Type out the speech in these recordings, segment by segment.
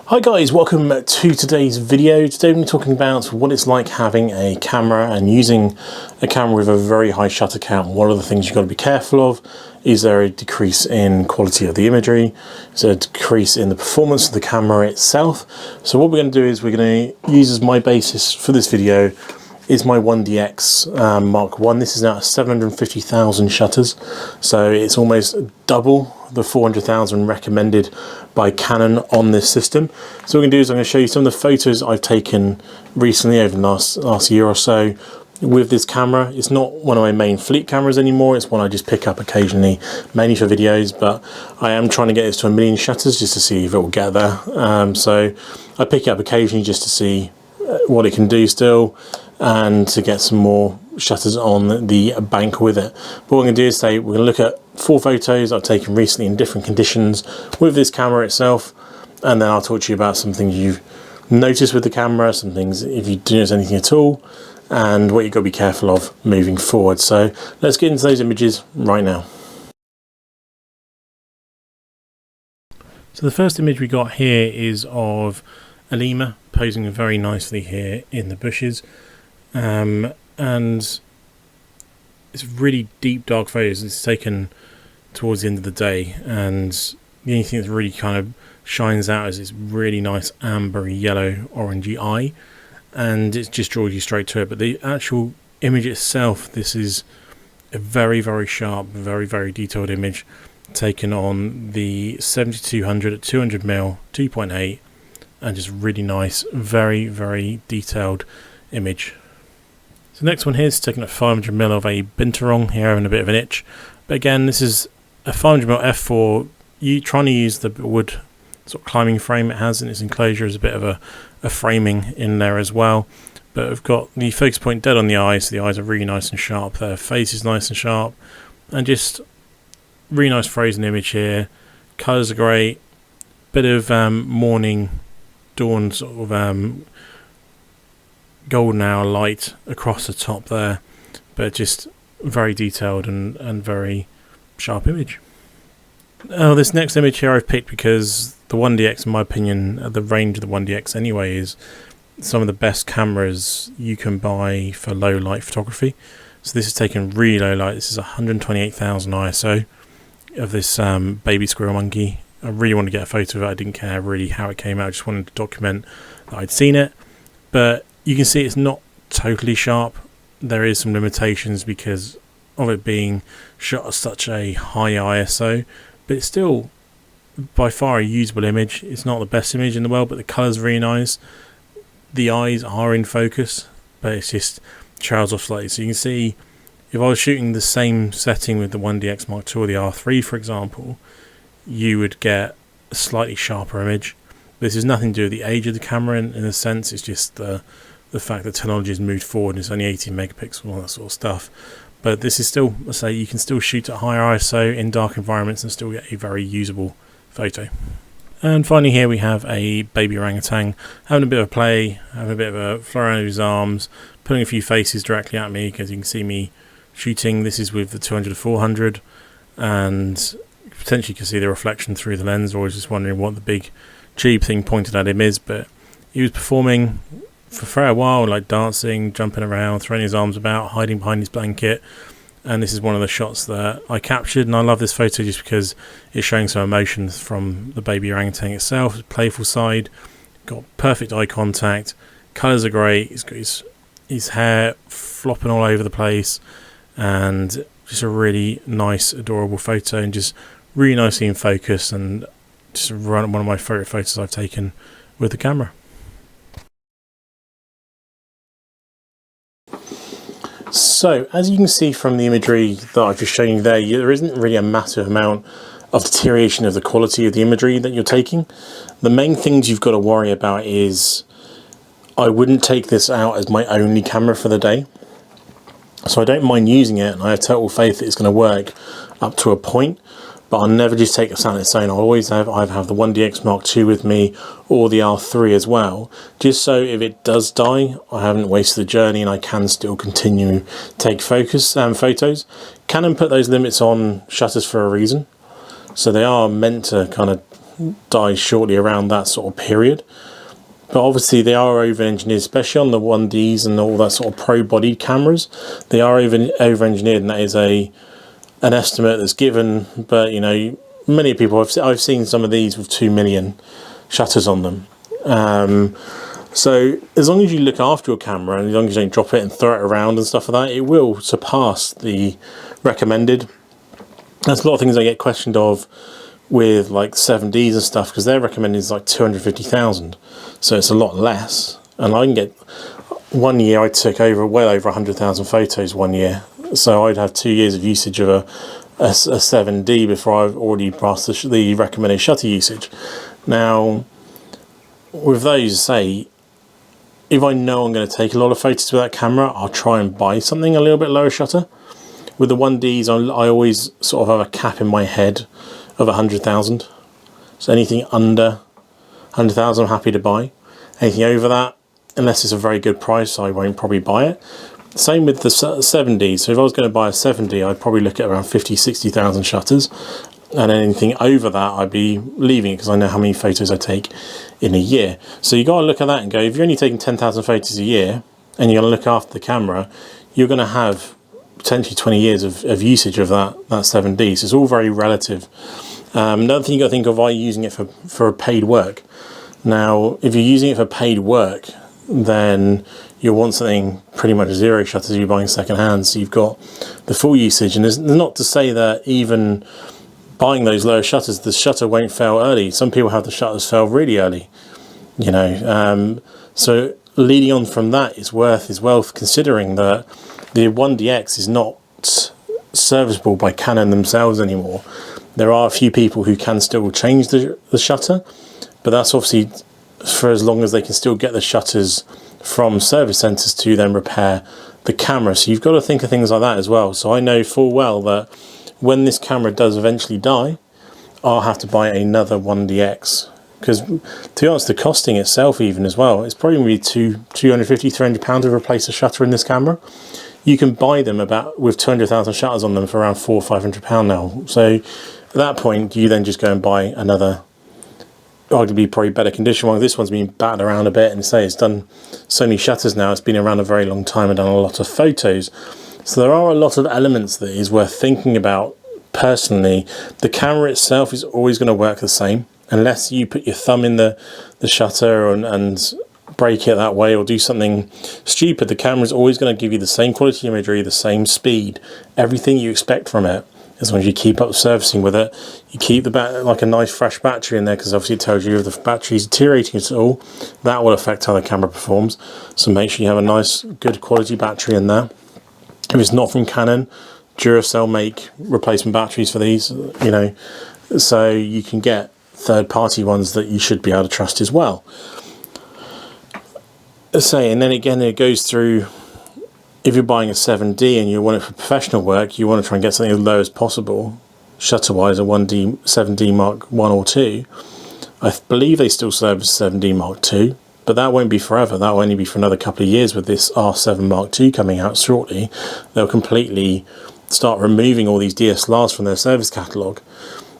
Hi guys, welcome to today's video. Today we're talking about what it's like having a camera and using a camera with a very high shutter count. What are the things you've got to be careful of? Is there a decrease in quality of the imagery? Is there a decrease in the performance of the camera itself? So what we're going to do is we're going to use as my basis for this video is my 1DX Mark 1. This is now at 750,000 shutters, so it's almost double the 400,000 recommended by Canon on this system. So what we're going to do is I'm going to show you some of the photos I've taken recently over the last year or so with this camera. It's not one of my main fleet cameras anymore, it's one I just pick up occasionally, mainly for videos, but I am trying to get this to 1 million shutters just to see if it will get there. So I pick it up occasionally just to see what it can do still, and to get some more shutters on the bank with it. But what we're going to do is we're going to look at 4 photos I've taken recently in different conditions with this camera itself, and then I'll talk to you about some things you've noticed with the camera, some things if you do notice anything at all, and what you've got to be careful of moving forward. So let's get into those images right now. So the first image we got here is of a lemur posing very nicely here in the bushes, and it's really deep dark photos. It's taken towards the end of the day, and the only thing that really kind of shines out is this really nice ambery yellow orangey eye, and it just draws you straight to it. But the actual image itself, this is a very sharp, very detailed image taken on the 7200 at 200mm 2.8, and just really nice, very detailed image. So the next one here is taken at 500mm of a binturong here, having a bit of an itch. But again, this is a 500mm f4. You trying to use the wood sort of climbing frame it has in its enclosure as a bit of a framing in there as well. But I've got the focus point dead on the eyes, so the eyes are really nice and sharp. Their face is nice and sharp, and just really nice frozen image here. Colours are great. Bit of morning dawn sort of golden hour light across the top there, but just very detailed and very sharp image. Now this next image here I've picked because the 1DX, in my opinion, the range of the 1DX anyway, is some of the best cameras you can buy for low light photography. So this is taken really low light. This is 128,000 ISO of this baby squirrel monkey. I really wanted to get a photo of it. I didn't care really how it came out. I just wanted to document that I'd seen it. But you can see it's not totally sharp. There is some limitations because of it being shot at such a high ISO. But it's still by far a usable image. It's not the best image in the world, but the colours are really nice. The eyes are in focus, but it's just trails off slightly. So you can see if I was shooting the same setting with the 1DX Mark II or the R3, for example, you would get a slightly sharper image. This has nothing to do with the age of the camera in a sense. It's just the fact that technology has moved forward and it's only 18 megapixels and all that sort of stuff. But this is still, let's say, you can still shoot at higher ISO in dark environments and still get a very usable photo. And finally here we have a baby orangutan having a bit of a play, having a bit of a fly around with his arms, putting a few faces directly at me because you can see me shooting. This is with the 200-400, and potentially you can see the reflection through the lens. Or I was just wondering what the big tube thing pointed at him is, but he was performing for a while, like dancing, jumping around, throwing his arms about, hiding behind his blanket. And this is one of the shots that I captured, and I love this photo just because it's showing some emotions from the baby orangutan itself. Playful side, got perfect eye contact, colours are great, he's got his hair flopping all over the place, and just a really nice, adorable photo, and just really nicely in focus, and just one of my favourite photos I've taken with the camera. So as you can see from the imagery that I've just shown you there isn't really a massive amount of deterioration of the quality of the imagery that you're taking. The main things you've got to worry about is I wouldn't take this out as my only camera for the day. So I don't mind using it, and I have total faith that it's going to work up to a point, but I'll never just take this out on its own. I'll always either have the 1DX Mark II with me or the R3 as well, just so if it does die, I haven't wasted the journey and I can still continue to take photos. Canon put those limits on shutters for a reason, so they are meant to kind of dies shortly around that sort of period. But obviously they are over-engineered, especially on the 1Ds and all that sort of pro-bodied cameras. They are over-engineered, and that is an estimate that's given. But, you know, many people, I've seen some of these with 2 million shutters on them. So as long as you look after your camera, and as long as you don't drop it and throw it around and stuff like that, it will surpass the recommended. There's a lot of things I get questioned of with like 7Ds and stuff, because their recommended is like 250,000, so it's a lot less. And I can get, one year I took well over 100,000 photos one year, so I'd have 2 years of usage of a 7D before I've already passed the recommended shutter usage. Now with those, say, if I know I'm going to take a lot of photos with that camera, I'll try and buy something a little bit lower shutter. With the 1Ds, I always sort of have a cap in my head of 100,000. So anything under 100,000 I'm happy to buy. Anything over that, unless it's a very good price, I won't probably buy it. Same with the 7D. So if I was going to buy a 7D, I'd probably look at around 50,000-60,000 shutters. And anything over that, I'd be leaving it, because I know how many photos I take in a year. So you got to look at that and go, if you're only taking 10,000 photos a year and you're going to look after the camera, you're going to have potentially 20 years of usage of that 7D. So it's all very relative. Another thing you got to think of, are you using it for paid work? Now, if you're using it for paid work, then you'll want something pretty much zero shutters if you're buying second hand. So you've got the full usage, and there's not to say that even buying those lower shutters, the shutter won't fail early. Some people have the shutters fail really early, you know. So leading on from that, it's worth considering that the 1DX is not serviceable by Canon themselves anymore. There are a few people who can still change the shutter, but that's obviously for as long as they can still get the shutters from service centres to then repair the camera. So you've got to think of things like that as well. So I know full well that when this camera does eventually die, I'll have to buy another 1DX, because to be honest, the costing itself even as well, it's probably going to be £250-300 to replace a shutter in this camera. You can buy them with 200,000 shutters on them for around £400-500 now. So at that point, you then just go and buy another, arguably probably better condition one. This one's been battered around a bit, and say it's done so many shutters now, it's been around a very long time and done a lot of photos. So there are a lot of elements that is worth thinking about. Personally, the camera itself is always going to work the same, unless you put your thumb in the shutter and break it that way, or do something stupid. The camera is always going to give you the same quality imagery, the same speed, everything you expect from it, as long as you keep up servicing with it. You keep like a nice fresh battery in there, because obviously it tells you if the battery is deteriorating at all. That will affect how the camera performs. So make sure you have a nice, good quality battery in there. If it's not from Canon, Duracell make replacement batteries for these, you know, so you can get third-party ones that you should be able to trust as well. And then again, it goes through, if you're buying a 7D and you want it for professional work, you want to try and get something as low as possible, shutter-wise, a 7D Mark 1 or 2. I believe they still service 7D Mark 2, but that won't be forever. That will only be for another couple of years. With this R7 Mark II coming out shortly, they'll completely start removing all these DSLRs from their service catalogue.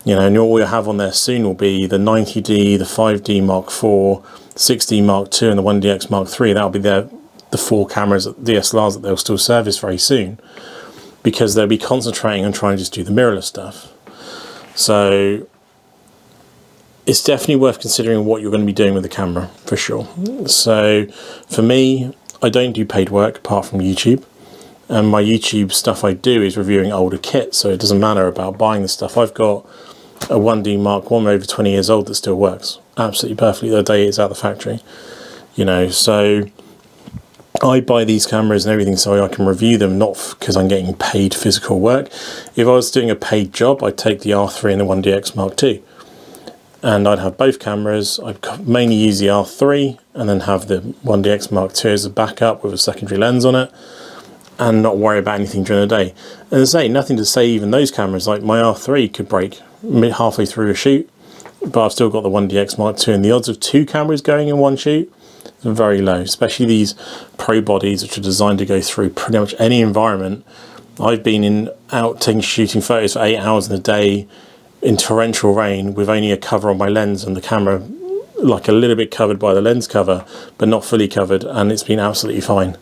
You know, and all you'll have on there soon will be the 90D, the 5D Mark IV, 6D Mark II, and the 1DX Mark III. That'll be the 4 cameras, DSLRs, that they'll still service very soon, because they'll be concentrating on trying to just do the mirrorless stuff. So it's definitely worth considering what you're going to be doing with the camera, for sure. So for me, I don't do paid work apart from YouTube. And my YouTube stuff I do is reviewing older kit, so it doesn't matter about buying the stuff. I've got a 1D Mark 1 over 20 years old that still works absolutely perfectly the day it's out of the factory. You know, so I buy these cameras and everything so I can review them, not because I'm getting paid physical work. If I was doing a paid job, I'd take the R3 and the 1DX Mark II. And I'd have both cameras. I'd mainly use the R3 and then have the 1DX Mark II as a backup with a secondary lens on it, and not worry about anything during the day. And as I say, nothing to say even those cameras, like my R3 could break halfway through a shoot, but I've still got the 1DX Mark II, and the odds of 2 cameras going in one shoot are very low, especially these pro bodies which are designed to go through pretty much any environment. I've been out shooting photos for 8 hours in a day in torrential rain with only a cover on my lens and the camera like a little bit covered by the lens cover but not fully covered, and it's been absolutely fine.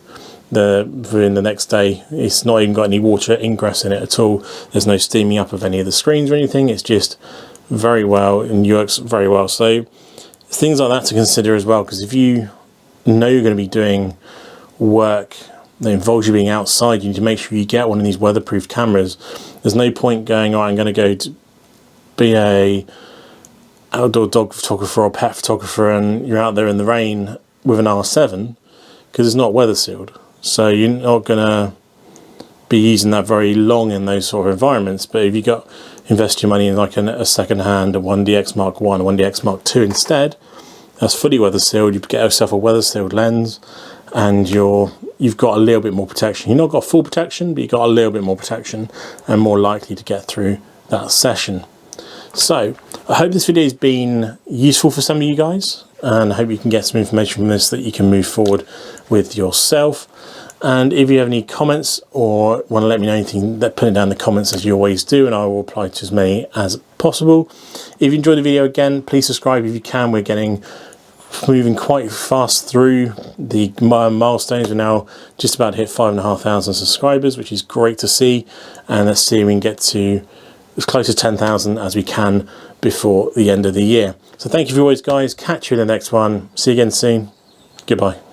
Within the next day, it's not even got any water ingress in it at all. There's no steaming up of any of the screens or anything. It's just very well and works very well. So things like that to consider as well, because if you know you're going to be doing work that involves you being outside, you need to make sure you get one of these weatherproof cameras. There's no point going, oh, I'm going to go to be a outdoor dog photographer or pet photographer and you're out there in the rain with an R7 because it's not weather sealed. So you're not going to be using that very long in those sort of environments. But if you invest your money in like a second hand, a 1DX Mark 1, a 1DX Mark 2 instead, that's fully weather sealed. You get yourself a weather sealed lens and you've got a little bit more protection. You've not got full protection, but you've got a little bit more protection and more likely to get through that session. So I hope this video has been useful for some of you guys, and I hope you can get some information from this that you can move forward with yourself. And if you have any comments or want to let me know anything, put it down in the comments as you always do, and I will reply to as many as possible. If you enjoyed the video, again, please subscribe if you can. We're moving quite fast through the milestones. We're now just about to hit 5,500 subscribers, which is great to see. And let's see if we can get to as close to 10,000 as we can before the end of the year. So thank you for always, guys. Catch you in the next one. See you again soon. Goodbye.